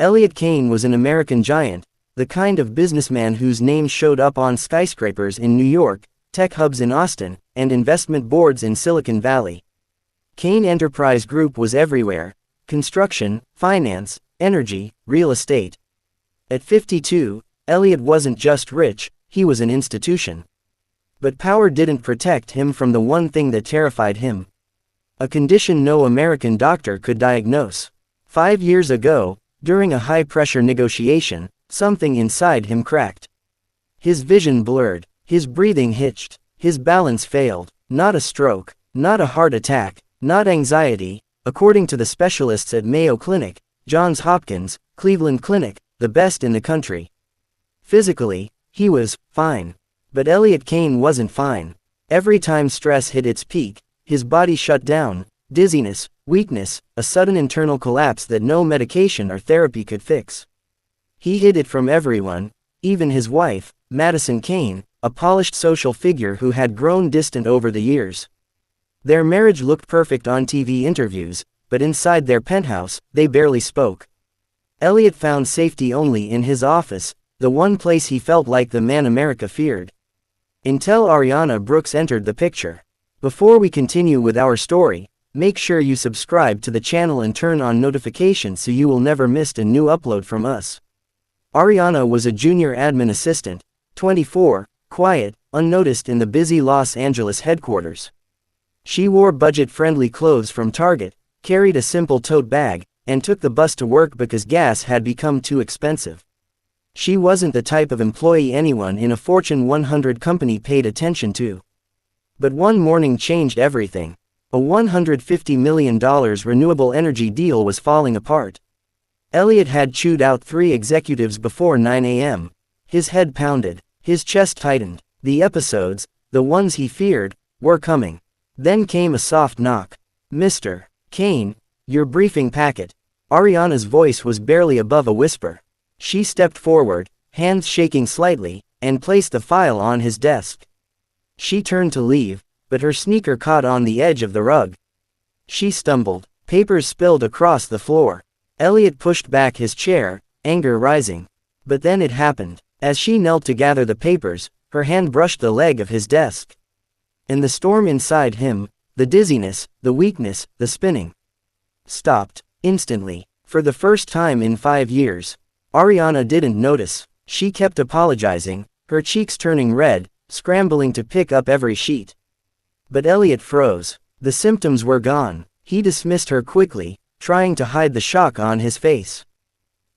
Elliott Kane was an American giant, the kind of businessman whose name showed up on skyscrapers in New York, tech hubs in Austin, and investment boards in Silicon Valley. Kane Enterprise Group was everywhere: construction, finance, energy, real estate. At 52, Elliott wasn't just rich, he was an institution. But power didn't protect him from the one thing that terrified him. A condition no American doctor could diagnose. 5 years ago, during a high-pressure negotiation, something inside him cracked. His vision blurred, his breathing hitched, his balance failed. Not a stroke, not a heart attack, not anxiety, according to the specialists at Mayo Clinic, Johns Hopkins, Cleveland Clinic, the best in the country. Physically, he was fine. But Elliott Kane wasn't fine. Every time stress hit its peak, his body shut down: dizziness, weakness, a sudden internal collapse that no medication or therapy could fix. He hid it from everyone, even his wife, Madison Kane, a polished social figure who had grown distant over the years. Their marriage looked perfect on TV interviews, but inside their penthouse, they barely spoke. Elliott found safety only in his office, the one place he felt like the man America feared. Until Ariana Brooks entered the picture. Before we continue with our story, make sure you subscribe to the channel and turn on notifications so you will never miss a new upload from us. Ariana was a junior admin assistant, 24, quiet, unnoticed in the busy Los Angeles headquarters. She wore budget-friendly clothes from Target, carried a simple tote bag, and took the bus to work because gas had become too expensive. She wasn't the type of employee anyone in a Fortune 100 company paid attention to. But one morning changed everything. A $150 million renewable energy deal was falling apart. Elliott had chewed out 3 executives before 9 a.m. His head pounded, his chest tightened. The episodes, the ones he feared, were coming. Then came a soft knock. "Mr. Kane, your briefing packet." Ariana's voice was barely above a whisper. She stepped forward, hands shaking slightly, and placed the file on his desk. She turned to leave, but her sneaker caught on the edge of the rug. She stumbled. Papers spilled across the floor. Elliott pushed back his chair, anger rising. But then it happened. As she knelt to gather the papers, her hand brushed the leg of his desk. And the storm inside him, the dizziness, the weakness, the spinning, stopped instantly. For the first time in 5 years. Ariana didn't notice. She kept apologizing, her cheeks turning red, scrambling to pick up every sheet. But Elliott froze. The symptoms were gone. He dismissed her quickly, trying to hide the shock on his face.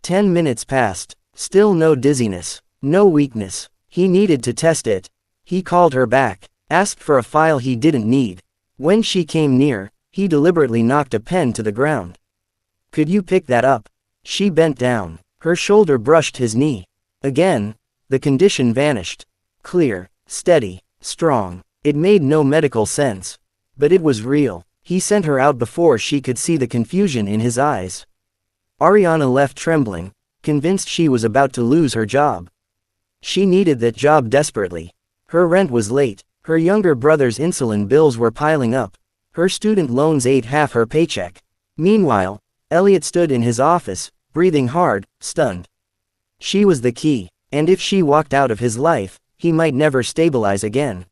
10 minutes passed. Still no dizziness, no weakness. He needed to test it. He called her back, asked for a file he didn't need. When she came near, he deliberately knocked a pen to the ground. "Could you pick that up?" She bent down. Her shoulder brushed his knee. Again, the condition vanished. Clear, steady, strong. It made no medical sense. But it was real. He sent her out before she could see the confusion in his eyes. Ariana left trembling, convinced she was about to lose her job. She needed that job desperately. Her rent was late. Her younger brother's insulin bills were piling up. Her student loans ate half her paycheck. Meanwhile, Elliott stood in his office, breathing hard, stunned. She was the key, and if she walked out of his life, he might never stabilize again.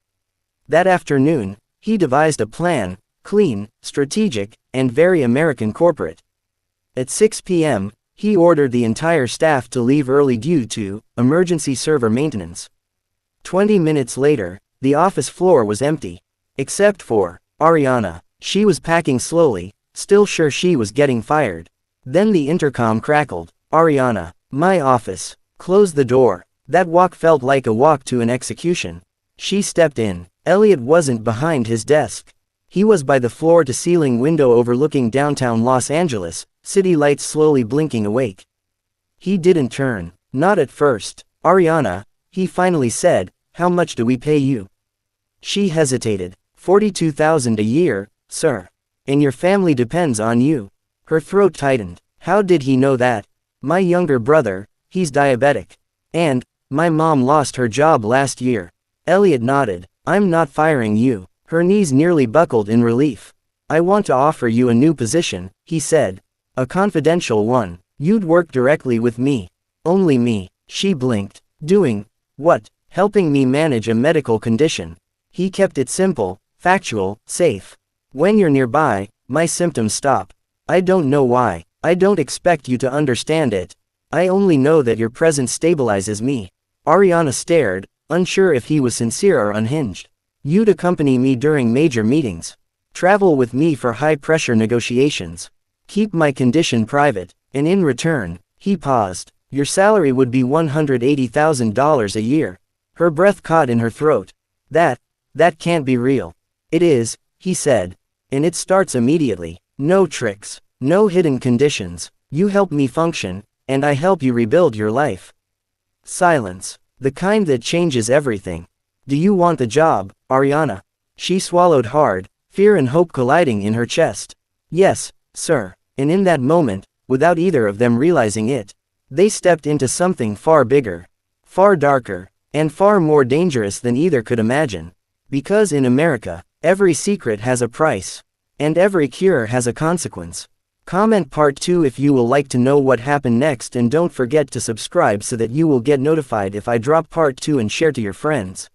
That afternoon, he devised a plan, clean, strategic, and very American corporate. At 6 p.m., he ordered the entire staff to leave early due to emergency server maintenance. 20 minutes later, the office floor was empty. Except for Ariana. She was packing slowly, still sure she was getting fired. Then the intercom crackled. "Ariana, my office. Close the door." That walk felt like a walk to an execution. She stepped in. Elliott wasn't behind his desk. He was by the floor-to-ceiling window overlooking downtown Los Angeles, city lights slowly blinking awake. He didn't turn. Not at first. "Ariana," he finally said, "how much do we pay you?" She hesitated. $42,000 a year, sir. And your family depends on you." Her throat tightened. How did he know that? "My younger brother, he's diabetic. And, my mom lost her job last year." Elliott nodded. "I'm not firing you." Her knees nearly buckled in relief. "I want to offer you a new position," he said. "A confidential one. You'd work directly with me. Only me. She blinked. Doing what? Helping me manage a medical condition. He kept it simple, factual, safe. When you're nearby, my symptoms stop. I don't know why. I don't expect you to understand it. I only know that your presence stabilizes me. Ariana stared, unsure if he was sincere or unhinged. You'd accompany me during major meetings. Travel with me for high-pressure negotiations. Keep my condition private, and in return, he paused, your salary would be $180,000 a year. Her breath caught in her throat. That can't be real. It is, he said. And it starts immediately. No tricks. No hidden conditions. You help me function, and I help you rebuild your life. Silence. The kind that changes everything. Do you want the job, Ariana? She swallowed hard, fear and hope colliding in her chest. Yes, sir. And in that moment, without either of them realizing it, they stepped into something far bigger, far darker, and far more dangerous than either could imagine. Because in America, every secret has a price, and every cure has a consequence. Comment part 2 if you will like to know what happened next, and don't forget to subscribe so that you will get notified if I drop part 2 and share to your friends.